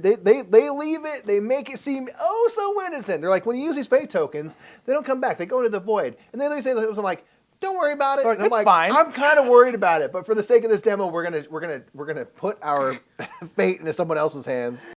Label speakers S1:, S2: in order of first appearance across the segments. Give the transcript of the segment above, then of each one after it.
S1: they leave it, they make it seem oh so innocent. They're like, when you use these fate tokens, they don't come back, they go into the void. And then they say, I'm like, don't worry about it.
S2: Like,
S1: and I'm
S2: it's fine.
S1: I'm kind of worried about it, but for the sake of this demo, we're gonna put our fate into someone else's hands.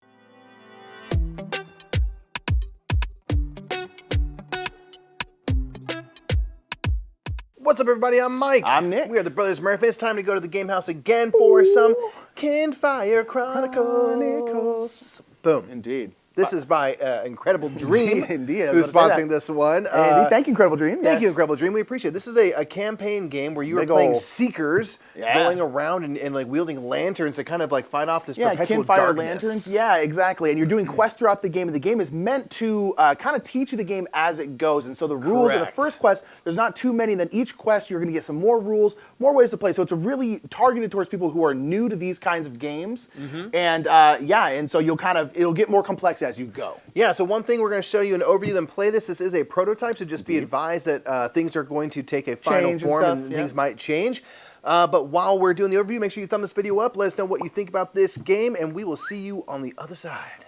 S1: What's up, everybody? I'm Mike.
S2: I'm Nick.
S1: We are the Brothers Murphy. It's time to go to the Game House again for some Kinfire Chronicles. Boom.
S2: Indeed.
S1: This is by Incredible Dream,
S2: Indeed.
S1: who's sponsoring this one.
S2: Andy, thank you, Incredible Dream.
S1: Thank you, Incredible Dream. We appreciate it. This is a campaign game where you are playing Seekers, going around and like wielding lanterns to kind of like fight off this perpetual
S2: Kinfire
S1: darkness.
S2: lanterns. Yeah, exactly. And you're doing quests throughout the game, and the game is meant to kind of teach you the game as it goes. And so the rules of the first quest, there's not too many. And then each quest, you're going to get some more rules, more ways to play. So it's really targeted towards people who are new to these kinds of games. And and so it'll get more complex as you go.
S1: Yeah, so one thing we're going to show you an overview, then play this. This is a prototype, so just be advised that things are going to take a final form and things might change. But while we're doing the overview, make sure you thumb this video up, let us know what you think about this game, and we will see you on the other side.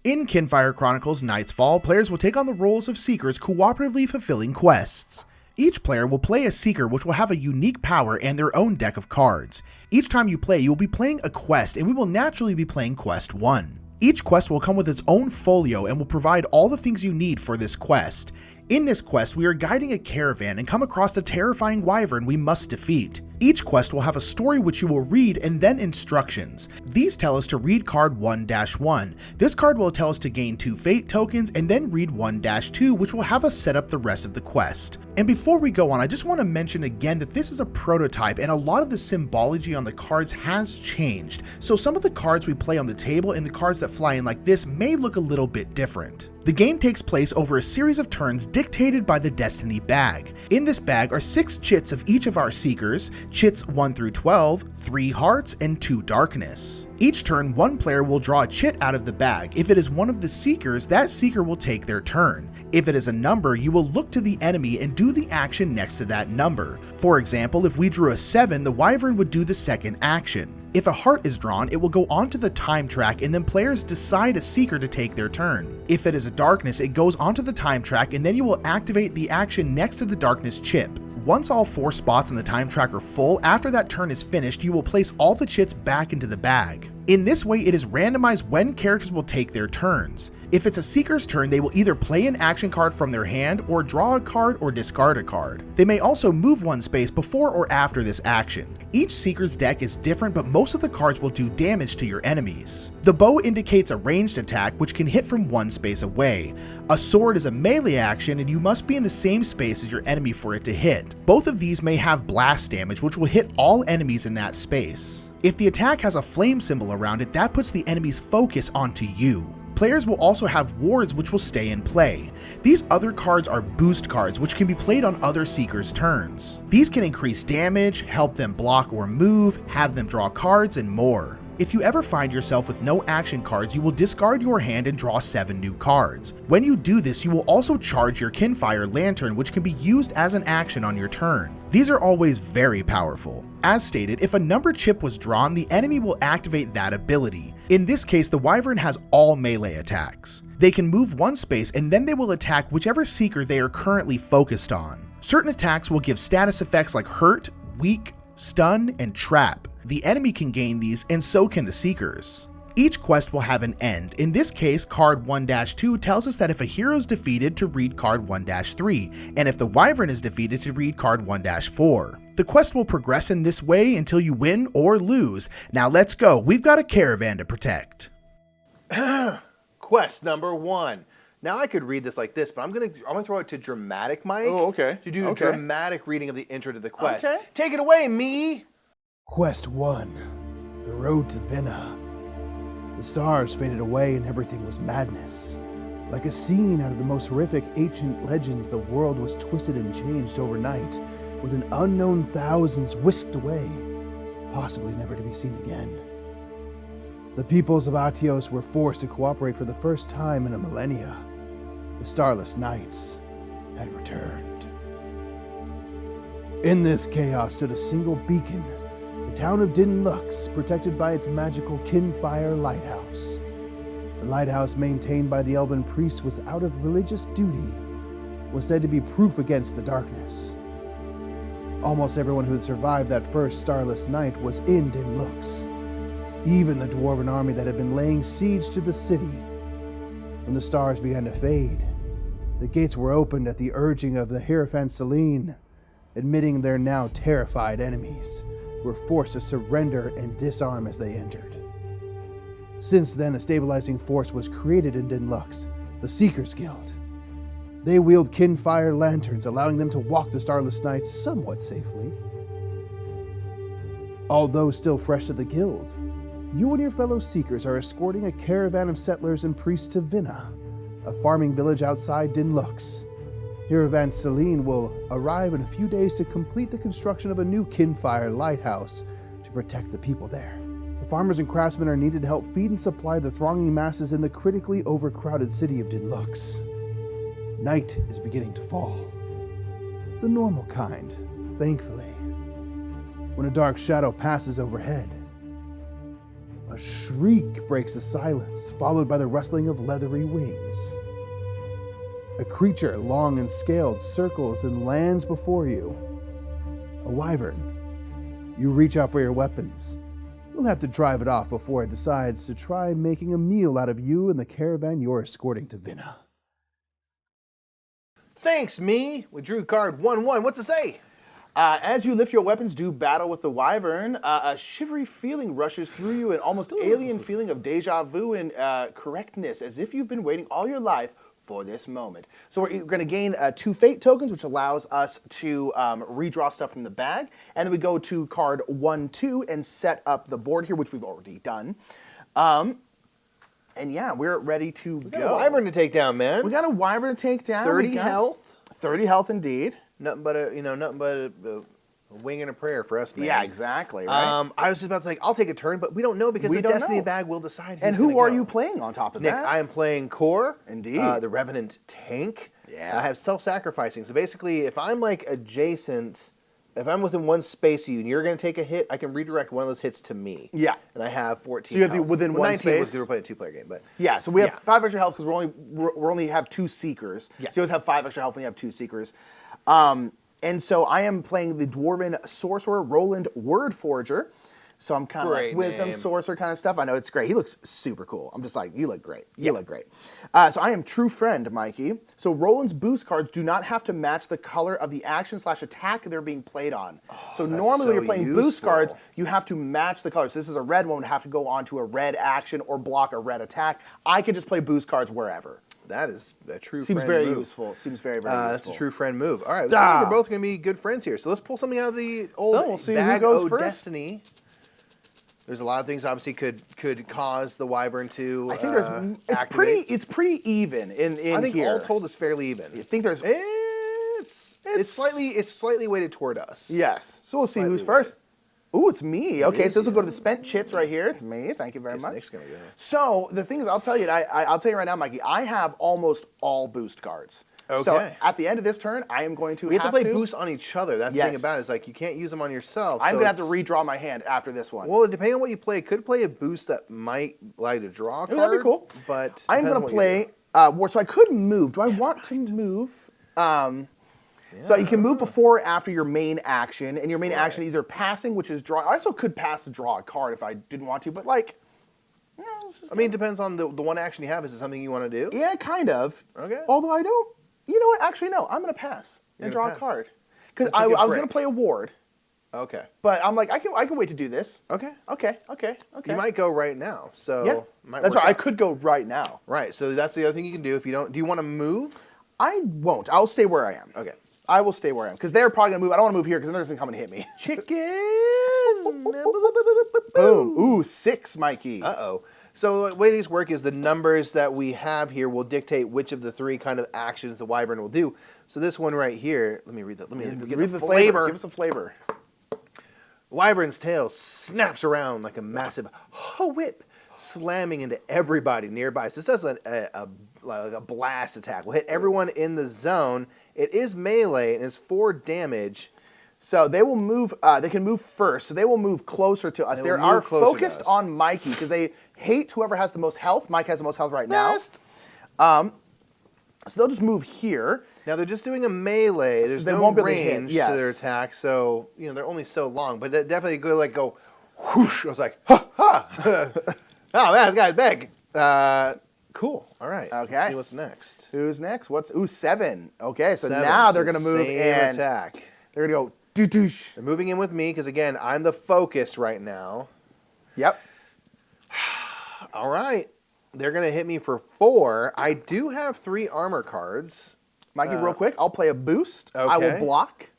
S3: In Kinfire Chronicles Night's Fall, players will take on the roles of Seekers cooperatively fulfilling quests. Each player will play a Seeker which will have a unique power and their own deck of cards. Each time you play, you will be playing a quest, and we will naturally be playing Quest 1. Each quest will come with its own folio and will provide all the things you need for this quest. In this quest, we are guiding a caravan and come across the terrifying Wyvern we must defeat. Each quest will have a story which you will read and then instructions. These tell us to read card 1-1. This card will tell us to gain 2 fate tokens and then read 1-2, which will have us set up the rest of the quest. And before we go on, I just want to mention again that this is a prototype and a lot of the symbology on the cards has changed. So some of the cards we play on the table and the cards that fly in like this may look a little bit different. The game takes place over a series of turns dictated by the Destiny bag. In this bag are 6 chits of each of our Seekers, chits 1 through 12, 3 hearts, and 2 darkness. Each turn, one player will draw a chit out of the bag. If it is one of the Seekers, that Seeker will take their turn. If it is a number, you will look to the enemy and do the action next to that number. For example, if we drew a 7, the Wyvern would do the second action. If a heart is drawn, it will go onto the time track and then players decide a Seeker to take their turn. If it is a darkness, it goes onto the time track and then you will activate the action next to the darkness chip. Once all 4 spots on the time track are full, after that turn is finished, you will place all the chits back into the bag. In this way, it is randomized when characters will take their turns. If it's a Seeker's turn, they will either play an action card from their hand, or draw a card, or discard a card. They may also move 1 space before or after this action. Each Seeker's deck is different, but most of the cards will do damage to your enemies. The bow indicates a ranged attack which can hit from 1 space away. A sword is a melee action and you must be in the same space as your enemy for it to hit. Both of these may have blast damage which will hit all enemies in that space. If the attack has a flame symbol around it, that puts the enemy's focus onto you. Players will also have wards which will stay in play. These other cards are boost cards which can be played on other Seekers' turns. These can increase damage, help them block or move, have them draw cards, and more. If you ever find yourself with no action cards, you will discard your hand and draw 7 new cards. When you do this, you will also charge your Kinfire Lantern, which can be used as an action on your turn. These are always very powerful. As stated, if a number chip was drawn, the enemy will activate that ability. In this case, the Wyvern has all melee attacks. They can move 1 space and then they will attack whichever Seeker they are currently focused on. Certain attacks will give status effects like hurt, weak, stun, and trap. The enemy can gain these and so can the Seekers. Each quest will have an end. In this case, card 1-2 tells us that if a hero is defeated to read card 1-3, and if the Wyvern is defeated to read card 1-4. The quest will progress in this way until you win or lose. Now let's go, we've got a caravan to protect.
S1: Quest number 1. Now I could read this like this, but I'm gonna throw it to dramatic Mike.
S2: Oh, okay.
S1: To do a dramatic reading of the intro to the quest.
S2: Okay.
S1: Take it away, me!
S4: Quest 1. The Road to Vinna. The stars faded away and everything was madness. Like a scene out of the most horrific ancient legends, the world was twisted and changed overnight, with an unknown thousands whisked away, possibly never to be seen again. The peoples of Atios were forced to cooperate for the first time in a millennia. The starless nights had returned. In this chaos stood a single beacon, the town of Din Lux, protected by its magical Kinfire lighthouse. The lighthouse maintained by the elven priest was out of religious duty, was said to be proof against the darkness. Almost everyone who had survived that first starless night was in Din Lux, even the dwarven army that had been laying siege to the city. When the stars began to fade, the gates were opened at the urging of the Hierophant Selene, admitting their now terrified enemies were forced to surrender and disarm as they entered. Since then, a stabilizing force was created in Din Lux, the Seekers Guild. They wield Kinfire lanterns, allowing them to walk the starless nights somewhat safely. Although still fresh to the guild, you and your fellow Seekers are escorting a caravan of settlers and priests to Vinna, a farming village outside Din Lux. Hierophant Selene will arrive in a few days to complete the construction of a new Kinfire lighthouse to protect the people there. The farmers and craftsmen are needed to help feed and supply the thronging masses in the critically overcrowded city of Din Lux. Night is beginning to fall. The normal kind, thankfully. When a dark shadow passes overhead, a shriek breaks the silence, followed by the rustling of leathery wings. A creature, long and scaled, circles and lands before you. A wyvern. You reach out for your weapons. You'll have to drive it off before it decides to try making a meal out of you and the caravan you're escorting to Vinna.
S1: Thanks, me. We drew card 1/1. What's it say?
S2: As you lift your weapons, do battle with the wyvern, a shivery feeling rushes through you, an almost alien feeling of deja vu and correctness, as if you've been waiting all your life for this moment. So we're going to gain 2 fate tokens, which allows us to redraw stuff from the bag. And then we go to card 1/2 and set up the board here, which we've already done. And yeah, we're ready to go.
S1: We got a wyvern to take down, man.
S2: We got a wyvern to take down.
S1: 30 health.
S2: 30 health indeed.
S1: Nothing but a wing and a prayer for us, man.
S2: Yeah, exactly. Right.
S1: I was just about to say, I'll take a turn, but we don't know because the Destiny bag will decide.
S2: And who are you playing on top of
S1: Nick,
S2: that?
S1: I am playing Core.
S2: Indeed.
S1: The Revenant tank.
S2: Yeah.
S1: I have self-sacrificing. So basically, if I'm like adjacent, if I'm within one space of you and you're going to take a hit, I can redirect one of those hits to me.
S2: Yeah.
S1: And I have 14.
S2: So you have to be within one
S1: 19
S2: space.
S1: Was we were playing a 2-player game, but
S2: yeah. So we have 5 extra health because we only have 2 seekers.
S1: Yeah.
S2: So you always have 5 extra health when you have 2 seekers. And so I am playing the Dwarven Sorcerer, Roland Wordforger. So I'm kind of like wisdom sorcerer kind of stuff. I know it's great. He looks super cool. I'm just like, you look great. You look great. So I am True Friend, Mikey. So Roland's boost cards do not have to match the color of the action/attack they're being played on. So normally when you're playing boost cards, you have to match the colors. So this is a red one, would have to go on to a red action or block a red attack. I can just play boost cards wherever.
S1: that is a true
S2: Seems
S1: friend
S2: very
S1: move.
S2: useful. Seems very, very useful.
S1: That's a true friend move. All right, looks like we're both going to be good friends here. So let's pull something out of the old
S2: So we'll see who
S1: bag
S2: goes
S1: of
S2: first.
S1: Destiny. There's a lot of things obviously could cause the wyvern to
S2: I think there's it's pretty even in
S1: I think
S2: here.
S1: all told is fairly even.
S2: I think there's
S1: It's slightly weighted toward us.
S2: yes. So we'll see who's
S1: Slightly
S2: first. Ooh, it's me. Okay, so this will go to the spent chits right here. It's me. Thank you very
S1: Guess
S2: much.
S1: Nick's gonna go.
S2: So the thing is, I'll tell you right now, Mikey. I have almost all boost cards.
S1: Okay.
S2: So at the end of this turn, I am going to
S1: We have to play boosts on each other. That's the thing about it. Is like you can't use them on yourself.
S2: I'm
S1: so
S2: gonna have to redraw my hand after this one.
S1: Well, depending on what you play, could play a boost that might allow you to draw a card.
S2: That'd be cool.
S1: But
S2: I'm
S1: depends on
S2: gonna
S1: what you
S2: play
S1: do.
S2: so I could move. Do I want to move? So you can move before or after your main action, and your main action either passing, which is draw. I also could pass to draw a card if I didn't want to, but like,
S1: I mean, it depends on the one action you have. Is it something you want to do?
S2: yeah, kind of.
S1: Okay.
S2: Although I don't. You know what? Actually, no. I'm gonna pass and draw a card because I was gonna play a ward,
S1: Okay.
S2: but I'm like I can wait to do this.
S1: Okay.
S2: Okay.
S1: You might go right now. So
S2: Yeah,
S1: might
S2: that's
S1: work
S2: right. I
S1: out.
S2: could go right now.
S1: Right. So that's the other thing you can do if you don't. Do you want to move?
S2: I won't. I'll stay where I am.
S1: Okay.
S2: I will stay where I am because they're probably gonna move. I don't want to move here because then they're just gonna come and hit me.
S1: Chicken.
S2: Boom. Ooh, 6, Mikey.
S1: Uh-oh. So the way these work is the numbers that we have here will dictate which of the 3 kind of actions the wyvern will do. So this one right here, let me read that. Let me
S2: Read the flavor. Give us a flavor.
S1: Wyvern's tail snaps around like a massive whip, slamming into everybody nearby. So this does a blast attack. Will hit everyone in the zone. It is melee and it's 4 damage.
S2: So they will move. They can move first. So they will move closer to us. They are focused on Mikey because they hate whoever has the most health. Mike has the most health right now. So they'll just move here.
S1: Now they're just doing a melee. There's no range to their attack, so they're only so long. But they definitely go whoosh. I was like, ha ha! Oh man, this guy's big. Cool. All right.
S2: Okay.
S1: Let's see what's next.
S2: Who's next? 7. Okay, so now they're gonna move and
S1: attack.
S2: They're gonna go doo-doosh.
S1: They're moving in with me because again, I'm the focus right now.
S2: Yep.
S1: All right. They're gonna hit me for 4. I do have 3 armor cards.
S2: Mikey, real quick, I'll play a boost.
S1: Okay.
S2: I will block.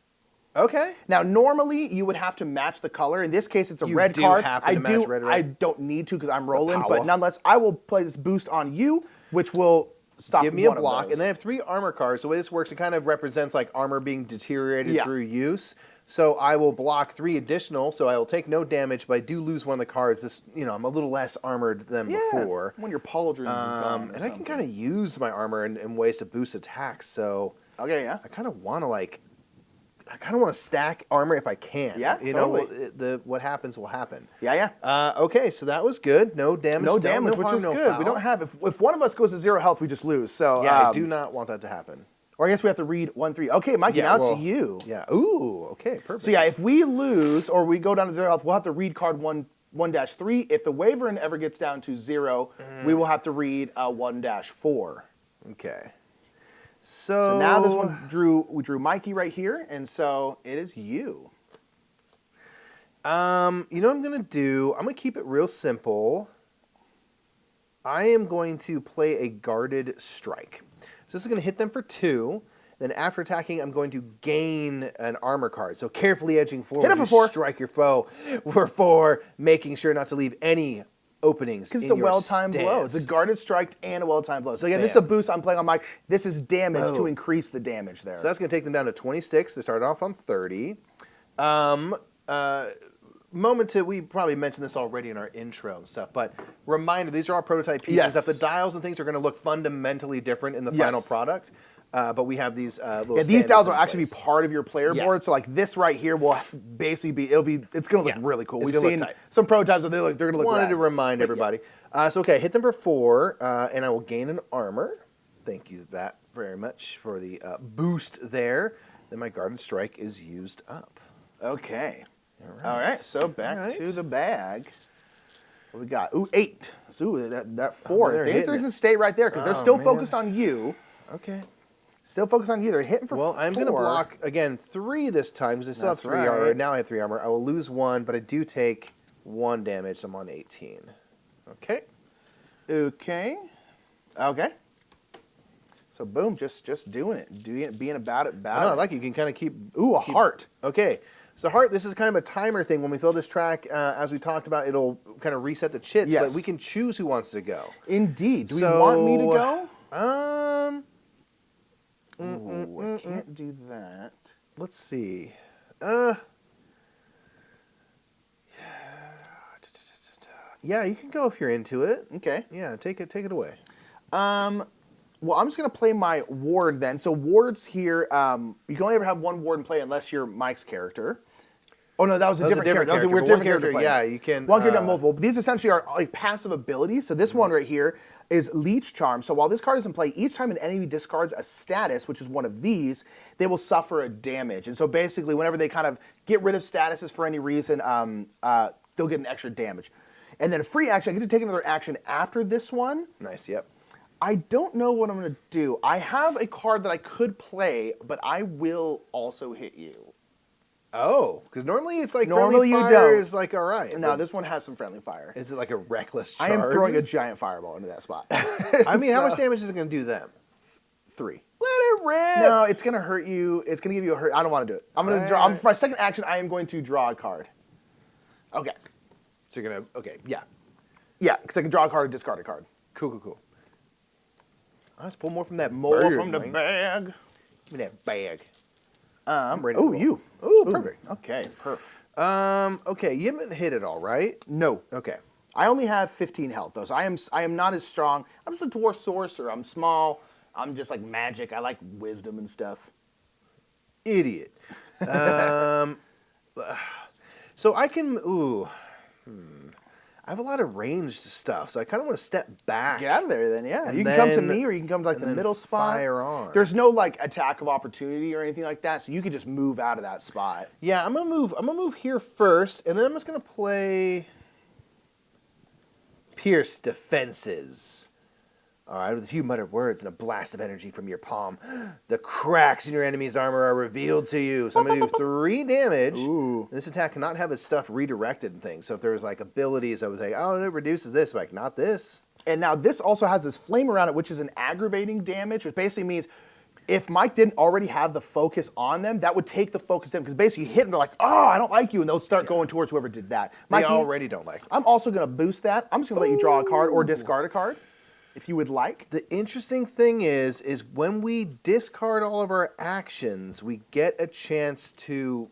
S1: Okay.
S2: Now, normally you would have to match the color. In this case, it's a red card. I don't need to because I'm rolling, but nonetheless, I will play this boost on you, which will stop.
S1: Give me a block, and they have 3 armor cards. The way this works, it kind of represents like armor being deteriorated through use. So I will block 3 additional, so I will take no damage, but I do lose one of the cards. This, I'm a little less armored than before.
S2: When your pauldrons is gone.
S1: And I can kind of use my armor in ways to boost attacks. So
S2: okay, yeah.
S1: I kind of want to stack armor if I can.
S2: Yeah, totally.
S1: What happens will happen.
S2: Yeah, yeah.
S1: Okay, so that was good. No damage.
S2: No damage, which is good. We don't have if one of us goes to 0 health, we just lose. So
S1: yeah, I do not want that to happen.
S2: Or I guess we have to read 1-3. Okay, Mikey, now it's you.
S1: Yeah. Ooh. Okay. Perfect.
S2: So yeah, if we lose or we go down to 0 health, we'll have to read card 1-3. If the Wyvern ever gets down to 0, we will have to read 1-4.
S1: Okay.
S2: So now this one we drew Mikey right here, and so it is you.
S1: You know what I'm gonna do? I'm gonna keep it real simple. I am going to play a guarded strike. So this is gonna hit them for 2. Then after attacking, I'm going to gain an armor card. So carefully edging forward.
S2: Hit him for 4.
S1: Strike your foe for 4, making sure not to leave any openings.
S2: Because it's a well-timed blow. It's a guarded strike and a well-timed blow. So again, this is a boost I'm playing on Mike. This is damage to increase the damage there.
S1: So that's going to take them down to 26. They started off on 30. We probably mentioned this already in our intro and stuff, but reminder, these are all prototype pieces.
S2: Yes.
S1: That the dials and things are going to look fundamentally different in the final product. But we have these little
S2: these dials will actually be part of your player board. So like this right here will basically it's going to look really cool. We've seen some prototypes where they're going to look
S1: Wanted to remind everybody. So okay, hit them for 4, and I will gain an armor. Thank you that very much for the boost there. Then my guarded strike is used up.
S2: Okay. All right. So back to the bag. What we got? Ooh, 8. So that 4. They can stay right there because they're still focused on you.
S1: Okay.
S2: Still focused on you. They're hitting for 4.
S1: Well, I'm going to block, again, 3 this time because I still have 3 armor. Now I have 3 armor. I will lose 1, but I do take 1 damage. So I'm on 18. Okay.
S2: Okay. Okay. So boom, just doing it. Being about it.
S1: I like it. You can kind of keep...
S2: Ooh, a heart.
S1: Okay. So heart, this is kind of a timer thing. When we fill this track, as we talked about, it'll kind of reset the chits.
S2: Yes.
S1: But we can choose who wants to go.
S2: Indeed. Do we want me to go?
S1: I
S2: can't do that.
S1: Let's see. Yeah, you can go if you're into it.
S2: Okay.
S1: Yeah, take it away.
S2: Well, I'm just going to play my ward then. So wards here, you can only ever have 1 ward in play unless you're Mike's character. Oh, no, that was a different character. That was a weird different character.
S1: Yeah, you can...
S2: One character, multiple. But these essentially are like passive abilities. So this one right here is Leech Charm. So while this card is in play, each time an enemy discards a status, which is one of these, they will suffer a damage. And so basically, whenever they kind of get rid of statuses for any reason, they'll get an extra damage. And then a free action, I get to take another action after this one.
S1: Nice, yep.
S2: I don't know what I'm going to do. I have a card that I could play, but I will also hit you.
S1: Oh, because normally it's like
S2: normally
S1: friendly fire is like all right.
S2: No, this one has some friendly fire.
S1: Is it like a reckless charge?
S2: I am throwing a giant fireball into that spot.
S1: I mean, how much damage is it going to do them?
S2: 3.
S1: Let it rip.
S2: No, it's going to hurt you. It's going to give you a hurt. I don't want to do it. I'm going to draw. For my second action, I am going to draw a card. Okay.
S1: So you're going to, okay, yeah.
S2: Yeah, because I can draw a card or discard a card.
S1: Cool. Let's pull more from that
S2: from the bag.
S1: Give me that bag.
S2: You.
S1: Ooh, perfect.
S2: Okay, perf.
S1: Okay, you haven't hit it all, right?
S2: No.
S1: Okay.
S2: I only have 15 health, though, so I am not as strong. I'm just a dwarf sorcerer. I'm small. I'm just like magic. I like wisdom and stuff.
S1: Idiot. So I can. I have a lot of ranged stuff, so I kind of want to step back.
S2: Get out of there, then. Yeah, you can come to me, or you can come to like the middle spot.
S1: Fire on.
S2: There's no like attack of opportunity or anything like that, so you can just move out of that spot.
S1: Yeah, I'm gonna move here first, and then I'm just gonna play Pierce Defenses. All right, with a few muttered words and a blast of energy from your palm, the cracks in your enemy's armor are revealed to you. So I'm going to do 3 damage.
S2: Ooh.
S1: This attack cannot have its stuff redirected and things. So if there was like abilities, I was like, oh, it reduces this. I'm like, not this.
S2: And now this also has this flame around it, which is an aggravating damage, which basically means if Mike didn't already have the focus on them, that would take the focus down. Because basically you hit them, they're like, oh, I don't like you. And they'll start going towards whoever did that.
S1: Mikey, they already don't like me.
S2: I'm also going to boost that. I'm just going to let you draw a card or discard a card, if you would like.
S1: The interesting thing is when we discard all of our actions, we get a chance to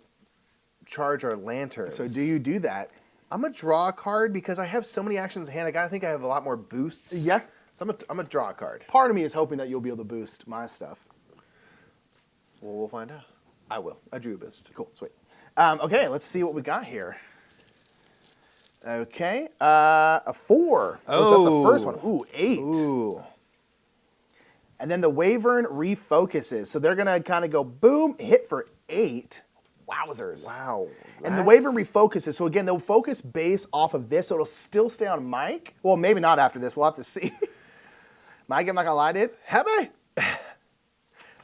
S1: charge our lanterns.
S2: So do you do that?
S1: I'm going to draw a card because I have so many actions in hand. I think I have a lot more boosts.
S2: Yeah.
S1: So I'm going to draw a card.
S2: Part of me is hoping that you'll be able to boost my stuff.
S1: Well, we'll find out. I will. I drew a boost.
S2: Cool, sweet. Okay, let's see what we got here. Okay, a 4. Oh, so that's the first one. Ooh, 8.
S1: Ooh.
S2: And then the Wyvern refocuses. So they're going to kind of go boom, hit for 8. Wowzers.
S1: Wow.
S2: And the Wyvern refocuses. So again, they'll focus base off of this, so it'll still stay on Mike. Well, maybe not after this. We'll have to see. Mike, I'm not going to lie, dude.
S1: Have I?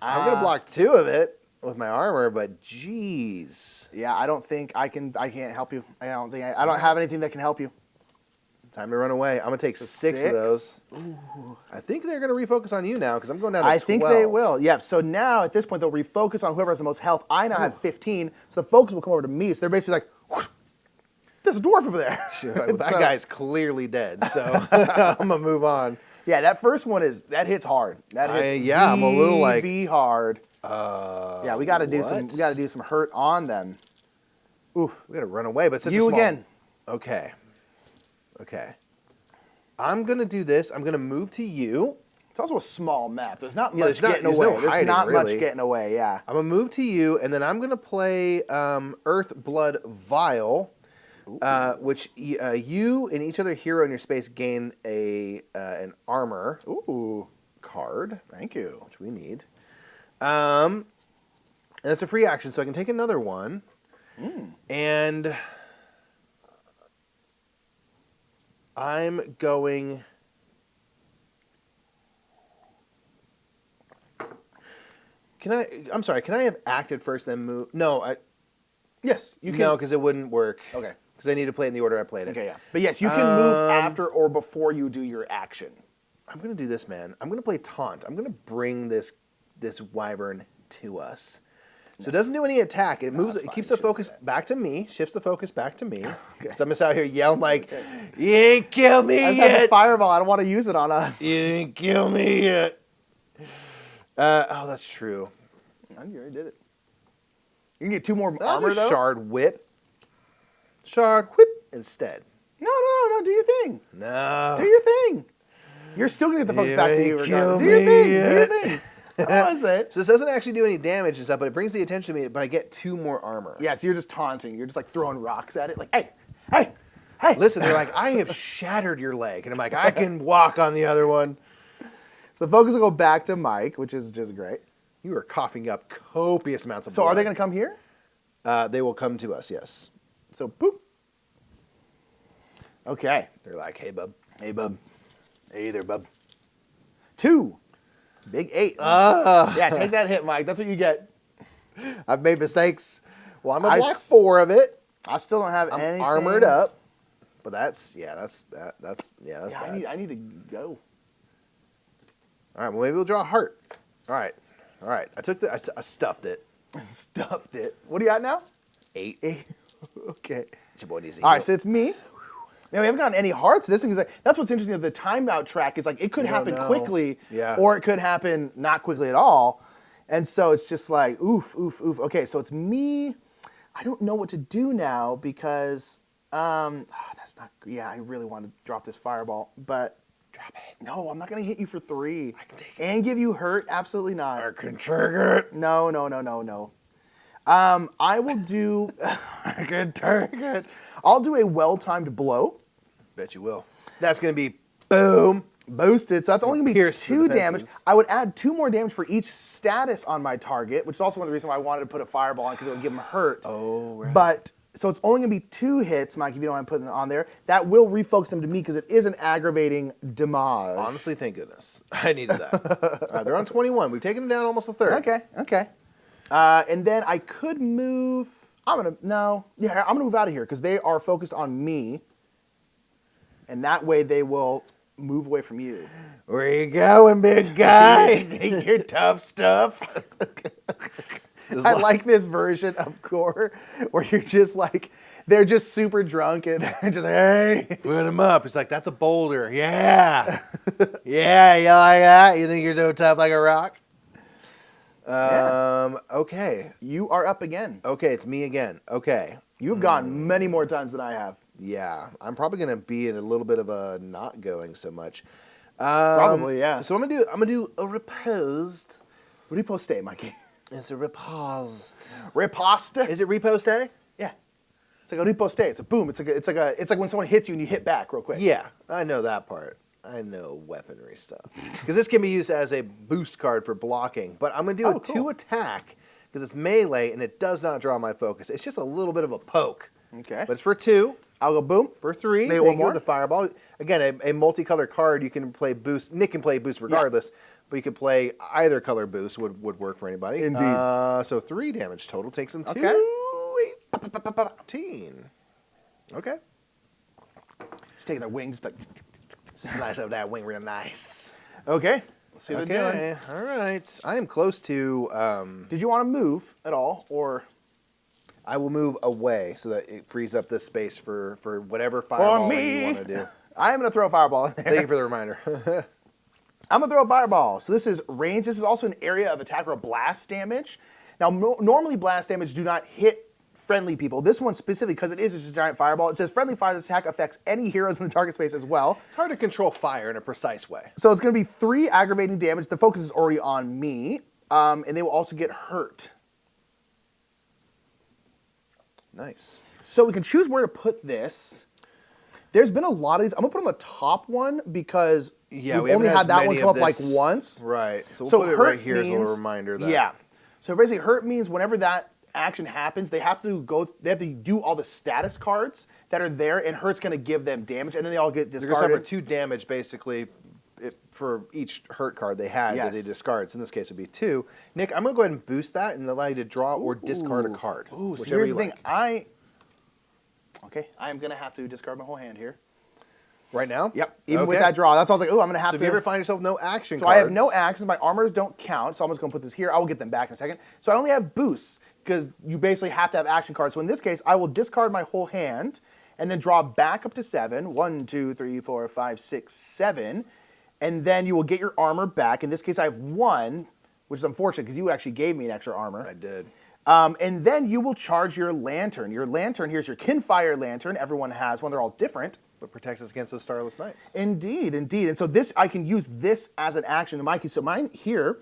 S1: I'm going to block 2 of it with my armor, but jeez.
S2: Yeah, I don't think I can't help you. I don't have anything that can help you.
S1: Time to run away. I'm going to take 6 of those. Ooh. I think they're going to refocus on you now because I'm going down to 12.
S2: I think they will. Yeah, so now at this point they'll refocus on whoever has the most health. I now have 15, so the focus will come over to me. So they're basically like, whoosh, there's a dwarf over there.
S1: Sure, well, that guy's clearly dead, so I'm going to move on.
S2: Yeah, that first one hits hard. That hits
S1: I'm a little like
S2: hard. Yeah, we got to do some hurt on them. Oof,
S1: we got to run away, but
S2: you again.
S1: Okay. I'm gonna do this. I'm gonna move to you.
S2: It's also a small map. There's not much getting away. There's not much getting away. Yeah.
S1: I'm gonna move to you, and then I'm gonna play Earth Blood Vial, which you and each other hero in your space gain an armor card.
S2: Thank you.
S1: Which we need. And it's a free action, so I can take another one. And I'm going. I'm sorry. Can I have acted first, then move? No,
S2: Yes, you can.
S1: No, because it wouldn't work.
S2: Okay.
S1: Because I need to play it in the order I played it.
S2: Okay, yeah. But yes, you can move after or before you do your action.
S1: I'm going to do this, man. I'm going to play Taunt. I'm going to bring this Wyvern to us. So it doesn't do any attack. It moves. It keeps the focus back to me. Shifts the focus back to me. Okay. So I'm just out here yelling like, "You ain't kill me yet."
S2: I just have this fireball. I don't want to use it on us.
S1: You didn't kill me yet. Oh, that's true.
S2: You already did it. You can get 2 more armor though.
S1: Shard whip. Shard whip instead.
S2: No. Do your thing.
S1: No.
S2: Do your thing. You're still gonna get the focus back to you. Do your thing. Do your thing. I don't want to say it.
S1: So this doesn't actually do any damage and stuff, but it brings the attention to me, but I get 2 more armor.
S2: Yeah, so you're just taunting. You're just like throwing rocks at it. Like, hey.
S1: Listen, they're like, I have shattered your leg. And I'm like, I can walk on the other one.
S2: So the focus will go back to Mike, which is just great.
S1: You are coughing up copious amounts of blood.
S2: So are they going to come here?
S1: They will come to us, yes.
S2: So, boop. Okay.
S1: They're like, hey, bub.
S2: Hey, bub. Hey there, bub. 2. Big 8. Yeah, take that hit, Mike. That's what you get.
S1: I've made mistakes. Well, I'm going to block 4 of it.
S2: I still don't have anything.
S1: Armored up. But that's bad.
S2: I need to go.
S1: All right, well, maybe we'll draw a heart. All right. I stuffed it.
S2: Stuffed it. What are you at now?
S1: 8.
S2: Okay.
S1: Your boy needs to
S2: All right, so it's me. Man, we haven't gotten any hearts. This thing is like, that's what's interesting. The timeout track is like, it could happen quickly, or it could happen not quickly at all. And so it's just like, oof. Okay, so it's me. I don't know what to do now because, that's not, I really want to drop this fireball, but drop it. No, I'm not going to hit you for 3.
S1: I can take it.
S2: And give you hurt? Absolutely not.
S1: I can trigger it.
S2: No. I will do good target. I'll do a well-timed blow.
S1: Bet you will. That's going to be boom.
S2: Boosted, so that's only going to be
S1: Pierce
S2: 2
S1: the
S2: damage.
S1: defenses.
S2: I would add 2 more damage for each status on my target, which is also one of the reasons why I wanted to put a fireball on, because it would give them hurt.
S1: Oh, right.
S2: But, so it's only going to be 2 hits, Mike, if you don't want to put it on there. That will refocus them to me, because it is an aggravating damage.
S1: Honestly, thank goodness. I needed that. All right, they're on 21. We've taken them down almost a third.
S2: Okay. And then I could move, I'm going to move out of here, because they are focused on me. And that way they will move away from you.
S1: Where you going, big guy? Your tough stuff.
S2: I like this version of Core where you're just like, they're just super drunk and just like, hey.
S1: Put him up. It's like, that's a boulder. Yeah. Yeah, you like that? You think you're so tough like a rock? Okay.
S2: You are up again.
S1: Okay, it's me again. Okay.
S2: You've gone many more times than I have.
S1: Yeah, I'm probably gonna be in a little bit of a not going so much.
S2: Probably, yeah.
S1: So I'm gonna do a riposte.
S2: Riposte, Mikey.
S1: It's a riposte.
S2: Riposte?
S1: Is it riposte?
S2: Yeah. It's like a riposte. It's a boom. It's like when someone hits you and you hit back real quick.
S1: Yeah, I know that part. I know weaponry stuff. Because this can be used as a boost card for blocking. But I'm gonna do a 2 attack because it's melee and it does not draw my focus. It's just a little bit of a poke.
S2: Okay.
S1: But it's for 2.
S2: I'll go boom.
S1: For 3,
S2: Maybe
S1: thank
S2: one
S1: you,
S2: more.
S1: the fireball. Again, a multicolored card, you can play boost. Nick can play boost regardless, but you could play either color boost would work for anybody.
S2: Indeed.
S1: So 3 damage total takes him to
S2: Okay.
S1: 18. Okay.
S2: Just taking their wings. Like,
S1: Slice up that wing real nice.
S2: okay. Let's see what they're doing.
S1: Okay, all right. I am close to...
S2: Did you want to move at all, or?
S1: I will move away so that it frees up this space for whatever fireball you want to do.
S2: I am going to throw a fireball in there.
S1: Thank you for the reminder.
S2: I'm going to throw a fireball. So this is range. This is also an area of attack or blast damage. Now, normally blast damage do not hit friendly people. This one specifically, because it is just a giant fireball, it says friendly fire. This attack affects any heroes in the target space as well.
S1: It's hard to control fire in a precise way.
S2: So it's going to be 3 aggravating damage. The focus is already on me. And they will also get hurt.
S1: Nice.
S2: So we can choose where to put this. There's been a lot of these. I'm going to put on the top one because we've only had that one come up like once.
S1: Right. So we'll put it right here as a little reminder.
S2: Yeah. So basically hurt means whenever that action happens, they have to do all the status cards that are there, and hurt's going to give them damage, and then they all get discarded.
S1: They're going to suffer 2 damage basically for each hurt card they had that they discard. So in this case, it would be 2. Nick, I'm going to go ahead and boost that and allow you to draw or discard a card.
S2: Ooh, so
S1: whichever
S2: here's
S1: you
S2: the thing.
S1: like.
S2: I am going to have to discard my whole hand here.
S1: Right now?
S2: Yep. Even with that draw. That's why I was like, oh, I'm going to have
S1: So
S2: to.
S1: if you ever find yourself no action
S2: So
S1: cards.
S2: I have no actions. My armors don't count. So I'm just going to put this here. I will get them back in a second. So I only have boosts because you basically have to have action cards. So in this case, I will discard my whole hand and then draw back up to 7. 1, 2, 3, 4, 5, 6, 7. And then you will get your armor back. In this case, I have 1, which is unfortunate because you actually gave me an extra armor.
S1: I did.
S2: And then you will charge your lantern. Your lantern, here's your Kinfire lantern. Everyone has one. They're all different.
S1: But protects us against those Starless Knights.
S2: Indeed, indeed. And so this, I can use this as an action in my case. So mine here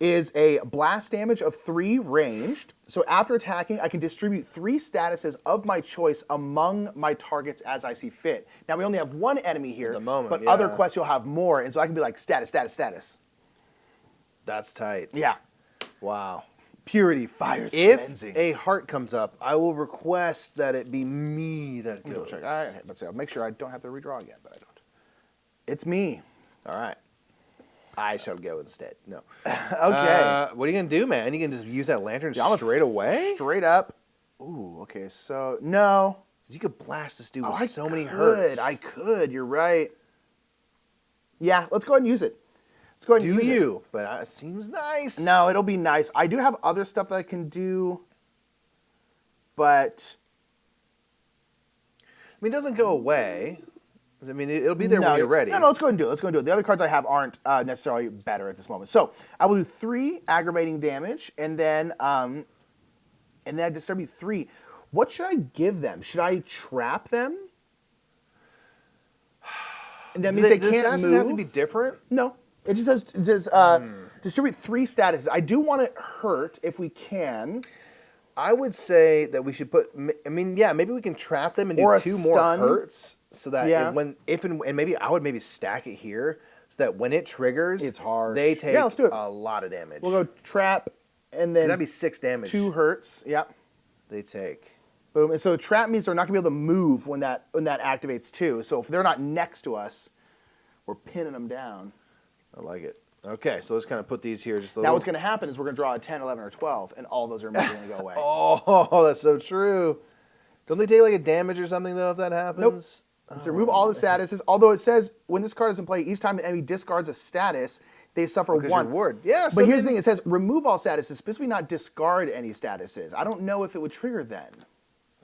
S2: is a blast damage of 3 ranged. So after attacking, I can distribute 3 statuses of my choice among my targets as I see fit. Now we only have 1 enemy here,
S1: at the moment,
S2: but other quests you'll have more. And so I can be like status, status, status.
S1: That's tight.
S2: Yeah.
S1: Wow.
S2: Purity, fire's
S1: If
S2: cleansing.
S1: a heart comes up, I will request that it be me that goes.
S2: Check. Let's see. I'll make sure I don't have to redraw again, but I don't. It's me.
S1: All right. I shall go instead. No.
S2: Okay.
S1: What are you going to do, man? You can just use that lantern
S2: I'm
S1: straight away?
S2: Straight up. Ooh, okay. So, no.
S1: You could blast this dude with
S2: I
S1: so many
S2: could.
S1: hurts.
S2: I could. You're right. Yeah, let's go ahead and use it. Let's go ahead and use it.
S1: Do you? But it seems nice.
S2: No, it'll be nice. I do have other stuff that I can do, but
S1: I mean, it doesn't go away. I mean, it'll be there when you're ready.
S2: No, let's go ahead and do it. Let's go and do it. The other cards I have aren't necessarily better at this moment. So I will do 3 aggravating damage, and then I distribute 3. What should I give them? Should I trap them? And that means they can't move.
S1: Does it have to be different?
S2: No. It just says distribute 3 statuses. I do want it hurt if we can.
S1: I would say that we should put. I mean, yeah, maybe we can trap them and do
S2: Or a
S1: 2
S2: stun.
S1: more hurts, so that and maybe I would maybe stack it here, so that when it triggers,
S2: it's hard.
S1: They take
S2: let's do it.
S1: a lot of damage.
S2: We'll go trap, and then
S1: that'd be 6 damage.
S2: 2 hurts. Yep.
S1: They take.
S2: Boom. And so trap means they're not gonna be able to move when that activates too. So if they're not next to us, we're pinning them down.
S1: I like it. Okay, so let's kind of put these here. Just
S2: now what's going to happen is we're going to draw a 10, 11, or 12, and all those are immediately going to go away.
S1: Oh, that's so true. Don't they take like a damage or something, though, if that happens?
S2: Nope. So remove all the statuses. Although it says when this card is in play, each time an enemy discards a status, they suffer 1.
S1: Reward. Yeah,
S2: but here's the thing. It says remove all statuses, specifically not discard any statuses. I don't know if it would trigger then.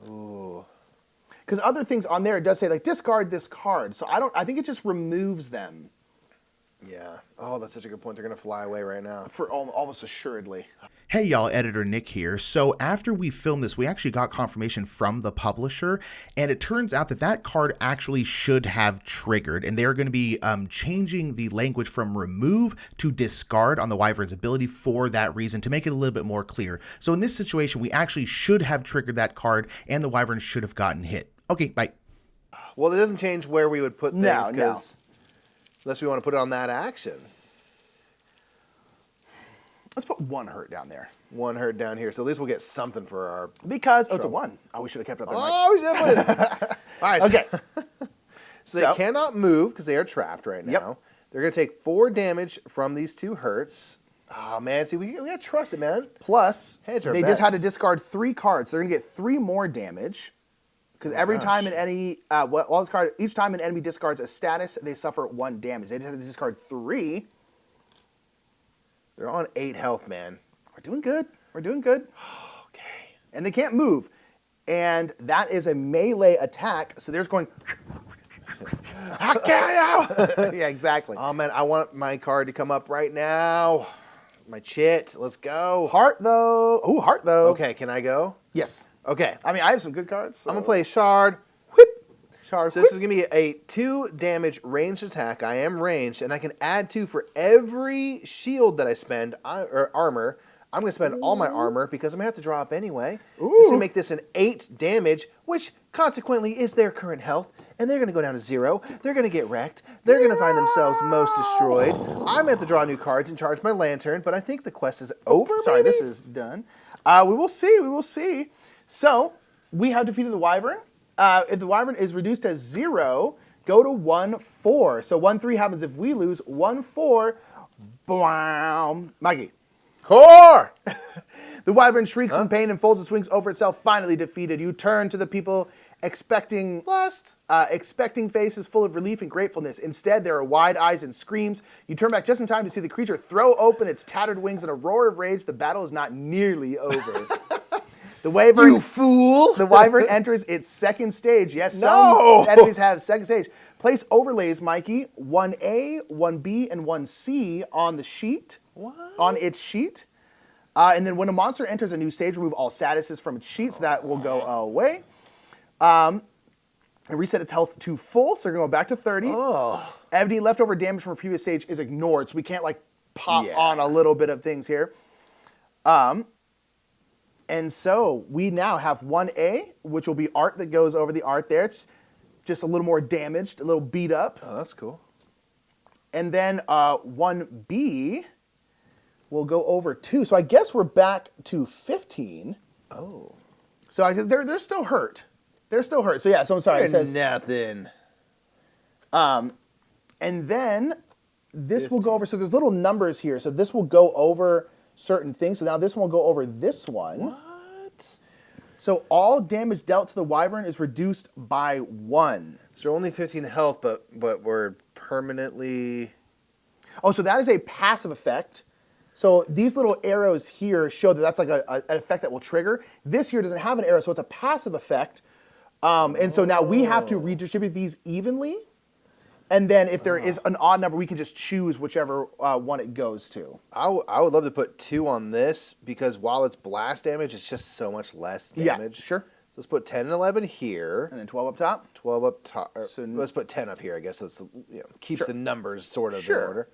S1: Ooh.
S2: Because other things on there, it does say like discard this card. So I think it just removes them.
S1: Yeah. Oh, that's such a good point. They're going to fly away right now.
S2: For almost assuredly.
S3: Hey y'all, Editor Nick here. So after we filmed this, we actually got confirmation from the publisher, and it turns out that that card actually should have triggered, and they're going to be changing the language from remove to discard on the Wyvern's ability for that reason, to make it a little bit more clear. So in this situation, we actually should have triggered that card, and the Wyvern should have gotten hit. Okay, bye.
S1: Well, it doesn't change where we would put things,
S2: No.
S1: Unless we want to put it on that action.
S2: Let's put 1 hurt down there.
S1: 1 hurt down here, so at least we'll get something for our.
S2: Because it's a 1. Oh, we should have kept it up there.
S1: Oh, we should have put it. All right.
S2: Okay.
S1: So they cannot move because they are trapped right now.
S2: Yep.
S1: They're going to take 4 damage from these 2 hurts. Oh, man. See, we got to trust it, man.
S2: Plus,
S1: Hedge our
S2: they just had to
S1: bets.
S2: discard 3 cards. They're going to get 3 more damage. Because every time each time an enemy discards a status, they suffer 1 damage. They just have to discard 3.
S1: They're on 8 health, man.
S2: We're doing good. We're doing good.
S1: Okay.
S2: And they can't move. And that is a melee attack. So there's going. Yeah, exactly.
S1: Oh, man. I want my card to come up right now. My chit. Let's go.
S2: Heart, though. Ooh, heart, though.
S1: Okay, can I go?
S2: Yes.
S1: Okay.
S2: I mean, I have some good cards. So.
S1: I'm going to play Shard. Whip.
S2: Shard.
S1: So this is going to be a 2 damage ranged attack. I am ranged, and I can add 2 for every shield that I spend, or armor. I'm going to spend all my armor because I'm going to have to draw up anyway. Ooh. This is going to make this an 8 damage, which consequently is their current health, and they're going to go down to 0. They're going to get wrecked. They're going to find themselves most destroyed. I'm going to have to draw new cards and charge my lantern, but I think the quest is over,
S2: Sorry,
S1: maybe?
S2: this is done. We will see. We will see. So, we have defeated the Wyvern. If the Wyvern is reduced to 0, go to 1-4. So 1-3 happens if we lose. 1-4, blam. Mikey.
S1: Core!
S2: The Wyvern shrieks in pain and folds its wings over itself, finally defeated. You turn to the people expecting faces full of relief and gratefulness. Instead, there are wide eyes and screams. You turn back just in time to see the creature throw open its tattered wings in a roar of rage. The battle is not nearly over. The Wyvern,
S1: you fool!
S2: The Wyvern enters its 2nd stage. Yes,
S1: No!
S2: some enemies have 2nd stage. Place overlays, Mikey, 1A, 1B, and 1C on the sheet.
S1: What?
S2: On its sheet. And then when a monster enters a new stage, remove all statuses from its sheet, so that will go away. And reset its health to full, so we're going to go back to 30.
S1: Oh.
S2: Any leftover damage from a previous stage is ignored, so we can't like pop on a little bit of things here. And so we now have 1A, which will be art that goes over the art there. It's just a little more damaged, a little beat up.
S1: Oh, that's cool.
S2: And then 1B will go over 2. So I guess we're back to 15.
S1: Oh.
S2: So they're still hurt. They're still hurt. So yeah, so I'm sorry. It says
S1: nothing.
S2: And then this will go over. So there's little numbers here. So this will go over certain things. So now this one will go over this one.
S1: What?
S2: So all damage dealt to the Wyvern is reduced by 1.
S1: So only 15 health, but we're permanently.
S2: Oh, so that is a passive effect. So these little arrows here show that that's like an effect that will trigger. This here doesn't have an arrow, so it's a passive effect. And so now we have to redistribute these evenly. And then if there is an odd number, we can just choose whichever one it goes to.
S1: I would love to put 2 on this because while it's blast damage, it's just so much less damage.
S2: Yeah, sure.
S1: So let's put 10 and 11 here.
S2: And then 12 up top.
S1: 12 up top.
S2: So
S1: let's put 10 up here, I guess. So it's, keeps the numbers sort of
S2: Sure.
S1: in order.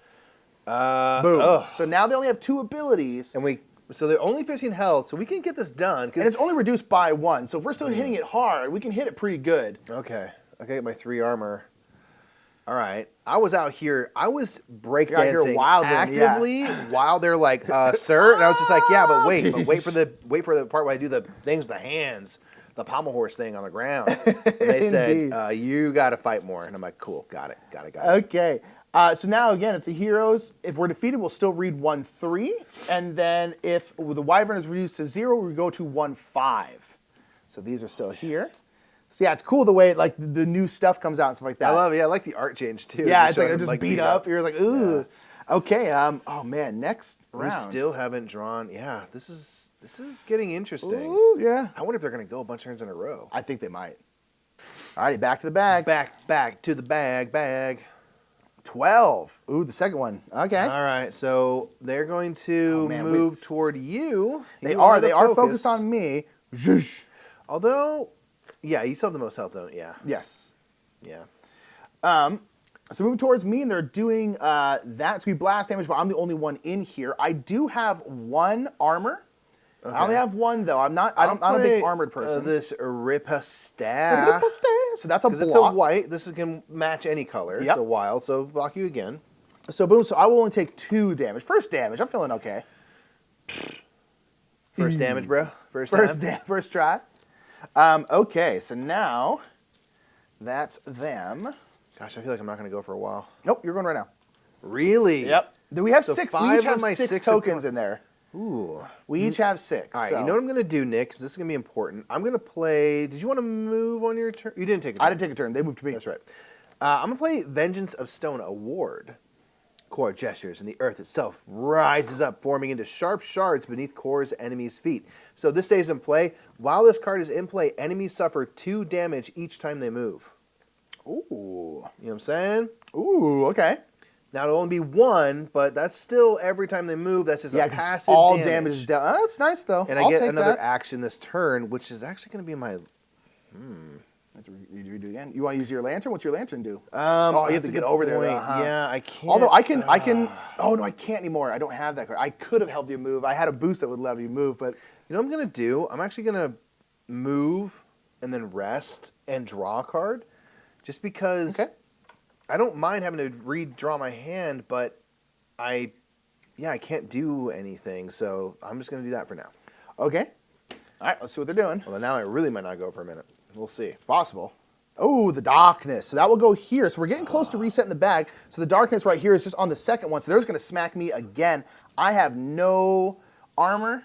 S2: Boom. So now they only have 2 abilities.
S1: And we So they're only 15 health, so we can get this done.
S2: And it's only reduced by 1, so if we're still hitting it hard, we can hit it pretty good.
S1: Okay. I get my 3 armor. All right. I was out here. I was breakdancing actively while they're like, sir. And I was just like, yeah, but wait for the part where I do the things with the hands, the pommel horse thing on the ground. And they said, you got to fight more. And I'm like, cool, got it.
S2: Okay. So now again, if the heroes, if we're defeated, we'll still read 1-3, and then if the Wyvern is reduced to 0, we go to 1-5. So these are still here. So yeah, it's cool the way like the new stuff comes out and stuff like that.
S1: I love it. Yeah, I like the art change too.
S2: Yeah, it's like it just beat up. You're like, ooh. Yeah. Okay. Oh man, next round.
S1: We still haven't drawn. Yeah, this is getting interesting.
S2: Ooh, yeah.
S1: I wonder if they're gonna go a bunch of turns in a row.
S2: I think they might. Alrighty, back to the bag.
S1: Back to the bag.
S2: 12. Ooh, the second one. Okay.
S1: All right, so they're going to move toward you.
S2: They are focused on me. Zhush.
S1: Although, yeah, you still have the most health, don't you? Yeah.
S2: Yes.
S1: Yeah.
S2: So moving towards me, and they're doing that. It's going to be blast damage, but I'm the only one in here. I do have 1 armor. Okay. I only have 1, though. I'm not a big armored person.
S1: This Riposta.
S2: So that's a block.
S1: It's a white. This can match any color. Yep. It's a wild, so block you again.
S2: So boom, so I will only take 2 damage. First damage, I'm feeling okay.
S1: First damage, bro.
S2: First try. Okay, so now that's them.
S1: Gosh, I feel like I'm not going to go for a while.
S2: Nope, you're going right now.
S1: Really?
S2: Yep. We have
S1: so
S2: 6.
S1: 5
S2: we each have
S1: of my
S2: 6 tokens in there.
S1: Ooh.
S2: We each have 6.
S1: All right, you know what I'm going to do, Nick, because this is going to be important. I'm going to play... Did you want to move on your turn? You didn't take a turn.
S2: I didn't take a turn. They moved to me.
S1: That's right. I'm going to play Vengeance of Stone, a ward. Core gestures, and the earth itself rises up, forming into sharp shards beneath Core's enemies' feet. So this stays in play. While this card is in play, enemies suffer 2 damage each time they move.
S2: Ooh.
S1: You know what I'm saying?
S2: Ooh, okay.
S1: Now, it'll only be 1, but that's still every time they move. That's just a passive
S2: all damage is down. Oh, that's nice, though.
S1: And I get another action this turn, which is actually going to be my...
S2: You do again. You want to use your lantern? What's your lantern do?
S1: You have to get over there.
S2: Yeah,
S1: I can't.
S2: Although I can. Oh no, I can't anymore. I don't have that card. I could have helped you move. I had a boost that would let you move, but
S1: you know what I'm gonna do? I'm actually gonna move and then rest and draw a card, just because. Okay. I don't mind having to redraw my hand, but I can't do anything, so I'm just gonna do that for now.
S2: Okay. All right, let's see what they're doing.
S1: Well, now I really might not go for a minute. We'll see.
S2: It's possible. Oh, the darkness. So that will go here. So we're getting close to resetting the bag. So the darkness right here is just on the second one. So they're just going to smack me again. I have no armor.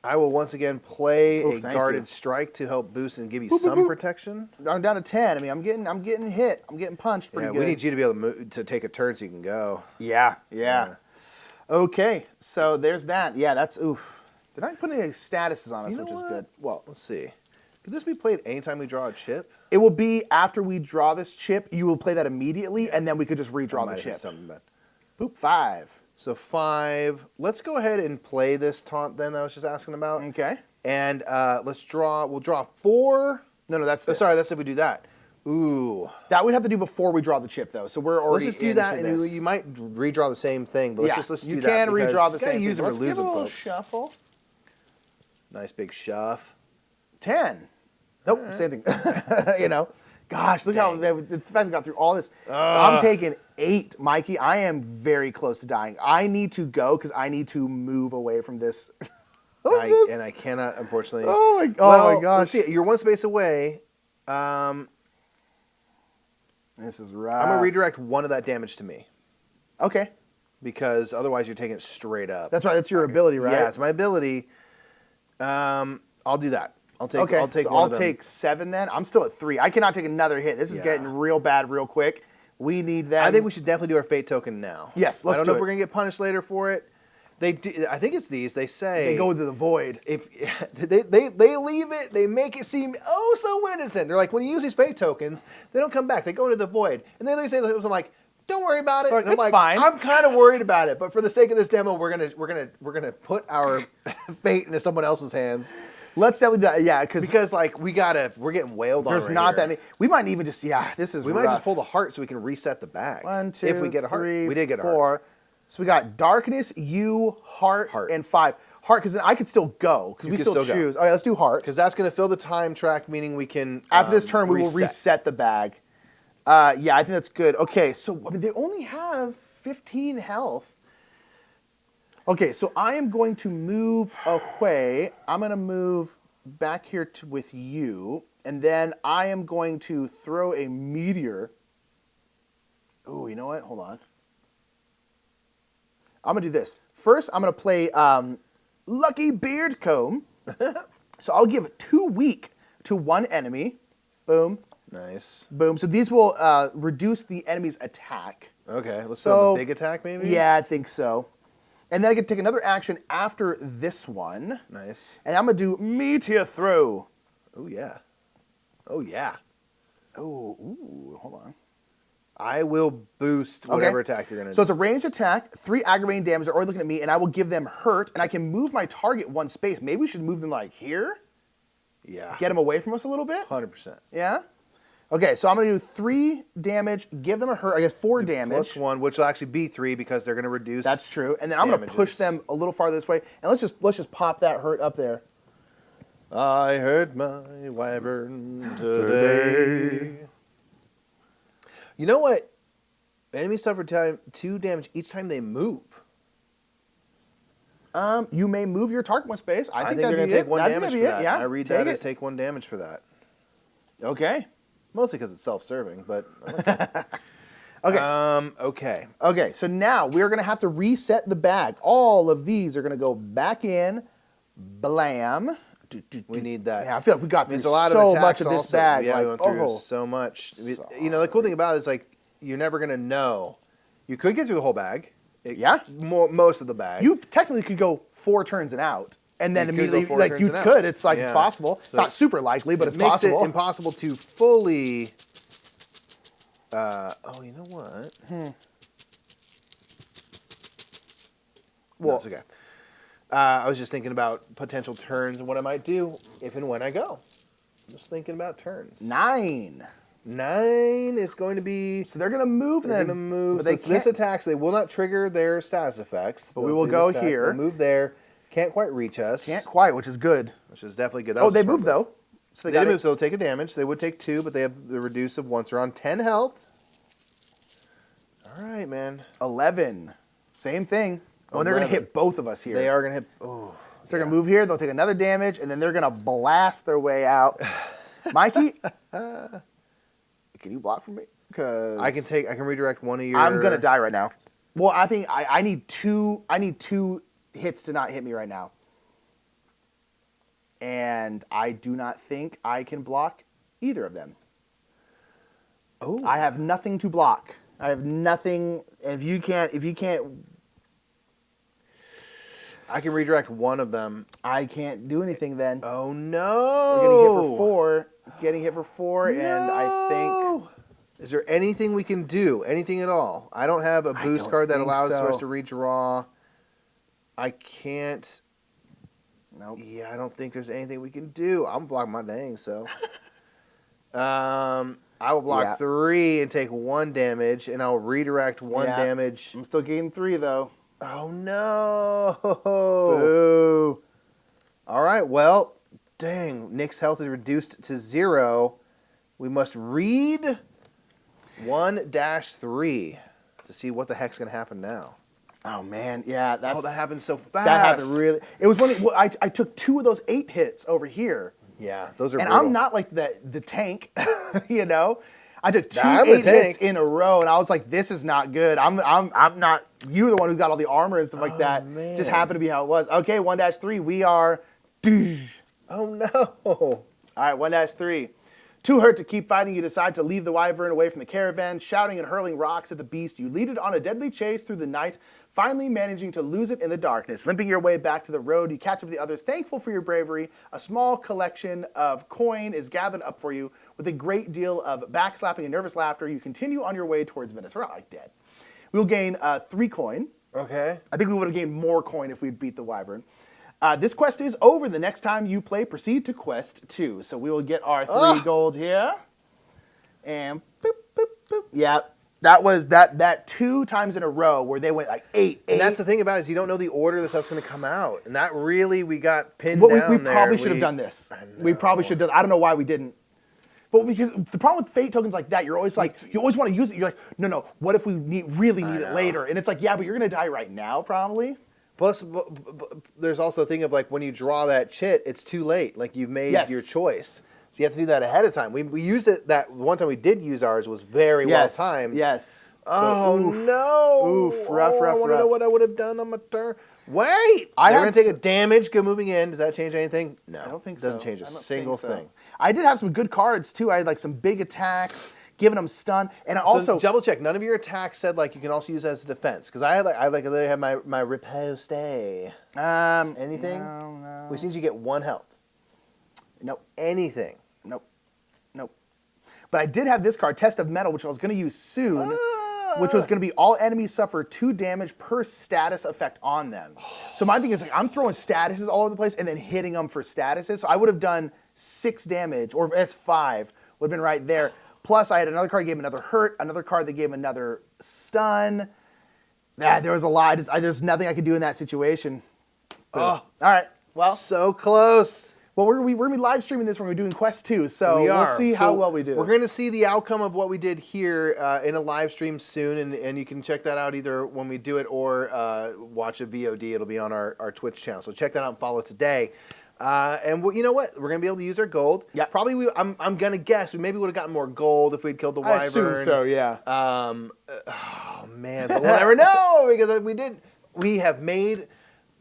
S1: I will once again play a guarded strike to help boost and give you some protection.
S2: I'm down to 10. I mean, I'm getting hit. I'm getting punched pretty good.
S1: We need you to be able to take a turn so you can go.
S2: Yeah. Okay, so there's that. Yeah, that's oof. They're not putting any statuses on us, which is good. Well,
S1: let's see. Could this be played anytime we draw a chip?
S2: It will be after we draw this chip. You will play that immediately, and then we could just redraw the chip. Boop, 5.
S1: So 5. Let's go ahead and play this taunt then that I was just asking about.
S2: Okay.
S1: And let's draw. We'll draw 4.
S2: No, that's this.
S1: Sorry, that's if we do that. Ooh.
S2: That we'd have to do before we draw the chip, though. So we're already.
S1: Let's just do that, and you might redraw the same thing. But let's do that.
S2: You can redraw the same thing.
S1: Use them or
S2: lose
S1: them,
S2: folks.
S1: Let's
S2: shuffle.
S1: Nice big shove.
S2: 10. Nope, same thing. You know, gosh, look how the fact we got through all this. So I'm taking 8, Mikey. I am very close to dying. I need to go because I need to move away from this.
S1: And I cannot, unfortunately.
S2: Oh my gosh!
S1: Let's see. You're 1 space away.
S2: This is rough.
S1: I'm gonna redirect 1 of that damage to me.
S2: Okay.
S1: Because otherwise, you're taking it straight up.
S2: That's right. That's your ability, right?
S1: Yeah, it's my ability. I'll do that. I'll take
S2: so
S1: one of them.
S2: I'll take 7 then. I'm still at 3. I cannot take another hit. This is getting real bad real quick. We need that.
S1: I think we should definitely do our fate token now.
S2: Yes, let's do it.
S1: I don't know if we're going to get punished later for it. They do, I think it's these. They say...
S2: They go to the void.
S1: If they leave it, they make it seem so innocent. They're like, when you use these fate tokens, they don't come back. They go into the void. And then they say something like, don't worry about it.
S2: Like, it's fine.
S1: I'm kind of worried about it, but for the sake of this demo, we're gonna put our fate into someone else's hands.
S2: Let's definitely do that. Yeah,
S1: because like we're getting wailed on.
S2: There's not that many. We might even just this is.
S1: We might just pull the heart so we can reset the bag.
S2: 1, 2,
S1: if we get a heart.
S2: 3,
S1: we did get a
S2: 4.
S1: heart.
S2: So we got darkness, you, heart, and 5. Heart, because then I could still go, because we still choose. All right, let's do heart.
S1: Because that's going to fill the time track, meaning we can
S2: After this turn, we will reset the bag. Yeah, I think that's good. Okay, so I mean, they only have 15 health. Okay, so I am going to move away. I'm going to move back here with you, and then I am going to throw a meteor. Oh, you know what? Hold on. I'm going to do this. First, I'm going to play Lucky Beard Comb. So I'll give 2 weak to one enemy. Boom.
S1: Nice.
S2: Boom. So these will reduce the enemy's attack.
S1: Okay, let's throw the big attack maybe?
S2: Yeah, I think so. And then I can take another action after this one.
S1: Nice.
S2: And I'm going to do Meteor Throw.
S1: Oh, yeah. Oh, yeah.
S2: Oh, ooh, hold on.
S1: I will boost whatever attack you're going to do.
S2: So it's a ranged attack, 3 aggravating damage. They're already looking at me, and I will give them hurt, and I can move my target 1 space. Maybe we should move them like here?
S1: Yeah.
S2: Get them away from us a little bit?
S1: 100%.
S2: Yeah? Okay, so I'm going to do 3 damage, give them a hurt, I guess 4 damage.
S1: +1, which will actually be 3 because they're going to reduce.
S2: That's true. And then I'm going to push them a little farther this way. And let's just pop that hurt up there.
S1: I heard my wyvern today. You know what? Enemies suffer 2 damage each time they move.
S2: You may move your target 1 space. I think
S1: they're going to take 1 damage for that.
S2: Yeah,
S1: I read that as take 1 damage for that.
S2: Okay.
S1: Mostly because it's self-serving, but
S2: okay.
S1: Okay.
S2: Okay, so now we're going to have to reset the bag. All of these are going to go back in. Blam.
S1: We need that.
S2: Yeah, I feel like we got through
S1: a lot
S2: so
S1: of
S2: much of this
S1: also.
S2: bag.
S1: Yeah,
S2: like,
S1: we went through so much. You know, the cool thing about it is like you're never going to know. You could get through the whole bag. Most of the bag.
S2: You technically could go 4 turns and out. And then immediately, like you could, it's like it's possible. It's not super likely, but it's possible.
S1: It makes it impossible to fully. Oh, you know what? Well, that's okay. I was just thinking about potential turns and what I might do if and when I go. Just thinking about turns.
S2: 9.
S1: 9 is going to be.
S2: So they're going to move.
S1: They're going to move. But so this attack, so they will not trigger their status effects.
S2: But we will go here.
S1: We'll move there. Can't quite reach us.
S2: Can't quite, which is good.
S1: Which is definitely good.
S2: Oh, they moved though.
S1: So they move, so they'll take a damage. They would take 2, but they have the reduce of 1. So they're on 10 health. All right, man.
S2: 11. Same thing. Oh, they're going to hit both of us here.
S1: They are going to hit. Oh.
S2: So they're going to move here. They'll take another damage, and then they're going to blast their way out. Mikey, can you block for me? Because
S1: I can redirect one of your.
S2: I'm going to die right now. Well, I think I need 2. I need 2 hits to not hit me right now. And I do not think I can block either of them. Oh. I have nothing to block. I have nothing. If you can't.
S1: I can redirect one of them.
S2: I can't do anything then.
S1: Oh no!
S2: We're getting hit for 4. No. And I think.
S1: Is there anything we can do? Anything at all? I don't have a boost card that allows us to redraw. I can't.
S2: Nope.
S1: Yeah, I don't think there's anything we can do. I'm blocking my dang so. I will block 3 and take 1 damage, and I'll redirect 1 damage.
S2: I'm still getting 3 though.
S1: Oh no! Boo! All right, well, dang. Nick's health is reduced to 0. We must read 1-3 to see what the heck's gonna happen now.
S2: Oh man, yeah, that
S1: happened so fast.
S2: That happened really. It was one. Well, I took 2 of those 8 hits over here.
S1: Yeah, those are.
S2: And
S1: brutal.
S2: I'm not like the tank, you know. I took 2 8 hits in a row, and I was like, "This is not good." I'm not. You're the one who's got all the armor and stuff like that.
S1: Man.
S2: Just happened to be how it was. Okay, 1-3. We are.
S1: Oh no! All
S2: right, 1-3. Too hurt to keep fighting, you decide to leave the wyvern away from the caravan, shouting and hurling rocks at the beast. You lead it on a deadly chase through the night, finally managing to lose it in the darkness. Limping your way back to the road, you catch up with the others, thankful for your bravery. A small collection of coin is gathered up for you. With a great deal of backslapping and nervous laughter, you continue on your way towards Venice. We're not like dead. We'll gain 3 coin.
S1: Okay.
S2: I think we would have gained more coin if we'd beat the wyvern. This quest is over. The next time you play, proceed to quest 2. So we will get our 3 gold here. And boop, boop, boop. Yeah, That was that 2 times in a row where they went like 8.
S1: And that's the thing about it is you don't know the order the stuff's going to come out. And that really, we got pinned down
S2: we
S1: there.
S2: probably should have done this. We probably should have done I don't know why we didn't. But because the problem with fate tokens like that, you're always like, you always want to use it. You're like, no, what if we really need it later? And it's like, yeah, but you're going to die right now probably.
S1: Plus, there's also the thing of like when you draw that chit, it's too late. Like you've made your choice. So you have to do that ahead of time. We used it that one time we did use ours was very well timed.
S2: Yes.
S1: Oh no!
S2: Oof! Rough.
S1: I want to know what I would have done on my turn. Wait! They're going to take a damage. Go moving in. Does that change anything? No,
S2: I don't think
S1: so. Doesn't change a single thing.
S2: I did have some good cards too. I had like some big attacks, giving them stun, and I also
S1: double check. None of your attacks said like you can also use it as a defense because I had my riposte. Anything?
S2: No.
S1: Which means you get 1 health.
S2: Nope.
S1: Anything.
S2: Nope. But I did have this card, Test of Metal, which I was going to use soon, which was going to be all enemies suffer 2 damage per status effect on them. So my thing is like I'm throwing statuses all over the place and then hitting them for statuses. So I would have done 6 damage, or as 5 would have been right there. Plus I had another card that gave another hurt, another card that gave another stun. There was a lot. There's nothing I could do in that situation. All right. Well,
S1: so close.
S2: Well, we're going to be live streaming this when we're doing Quest 2, so we'll see how well we do.
S1: We're going to see the outcome of what we did here in a live stream soon, and you can check that out either when we do it or watch a VOD. It'll be on our Twitch channel, so check that out and follow today. And you know what? We're going to be able to use our gold. Yeah. Probably, I'm going to guess, we maybe would have gotten more gold if we'd killed the Wyvern.
S2: I assume so, yeah.
S1: Oh, man, but we'll never know, because we have made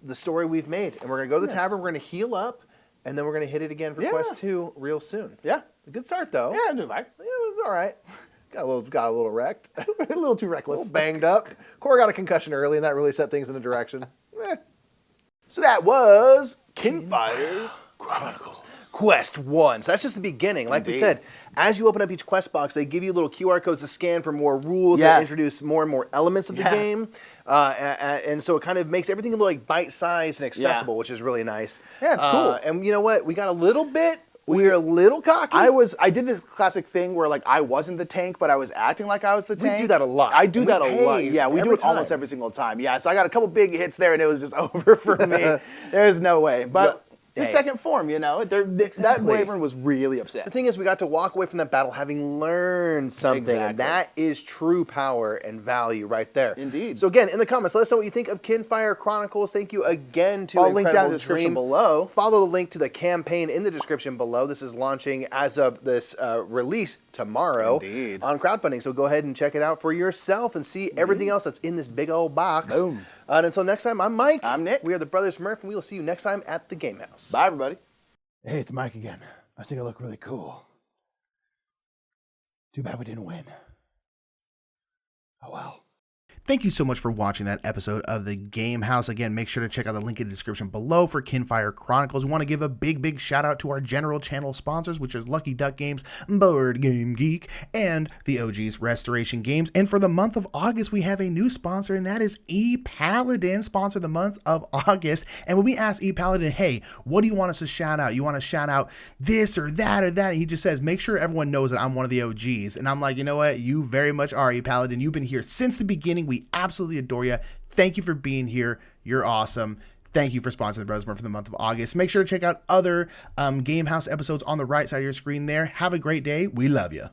S1: the story we've made, and we're going to go to the tavern, we're going to heal up, and then we're going to hit it again for Quest 2 real soon.
S2: Yeah.
S1: A good start, though.
S2: Yeah, it
S1: was all right. Got a little wrecked.
S2: a little too reckless.
S1: A little banged up. Core got a concussion early, and that really set things in a direction.
S2: So that was Kinfire Chronicles.
S1: Quest 1. So that's just the beginning. Like we said, as you open up each quest box, they give you little QR codes to scan for more rules that introduce more and more elements of the game. And so it kind of makes everything look like bite-sized and accessible, which is really nice.
S2: Yeah, it's cool.
S1: And you know what? We got a little bit... We were a little cocky.
S2: I did this classic thing where like I wasn't the tank, but I was acting like I was the tank.
S1: We do that a lot.
S2: I do that a lot. Yeah, we do it almost every single time. Yeah, so I got a couple big hits there, and it was just over for me. There's no way. But the second form, you know, that Wyvern was really upset.
S1: The thing is, we got to walk away from that battle having learned something, and that is true power and value right there.
S2: Indeed.
S1: So again, in the comments, let us know what you think of Kinfire Chronicles. Thank you again to
S2: I'll link down in the description below.
S1: Follow the link to the campaign in the description below. This is launching as of this release tomorrow on crowdfunding. So go ahead and check it out for yourself and see everything else that's in this big old box.
S2: Boom.
S1: And until next time, I'm Mike.
S2: I'm Nick.
S1: We are the Brothers Murph, and we will see you next time at the Game House.
S2: Bye, everybody.
S4: Hey, it's Mike again. I think I look really cool. Too bad we didn't win. Oh well.
S3: Thank you so much for watching that episode of the Game House. Again, make sure to check out the link in the description below for Kinfire Chronicles. We want to give a big shout out to our general channel sponsors, which is Lucky Duck Games, Board Game Geek, and the OG's Restoration Games. And for the month of August, we have a new sponsor, and that is ePaladin, sponsor the month of August. And when we ask ePaladin, hey, what do you want us to shout out? You want to shout out this or that or that? And he just says, make sure everyone knows that I'm one of the OGs. And I'm like, you know what? You very much are, ePaladin. You've been here since the beginning. We absolutely adore you. Thank you for being here. You're awesome. Thank you for sponsoring the Brothers Murph for the month of August. Make sure to check out other Game House episodes on the right side of your screen there. Have a great day. We love you.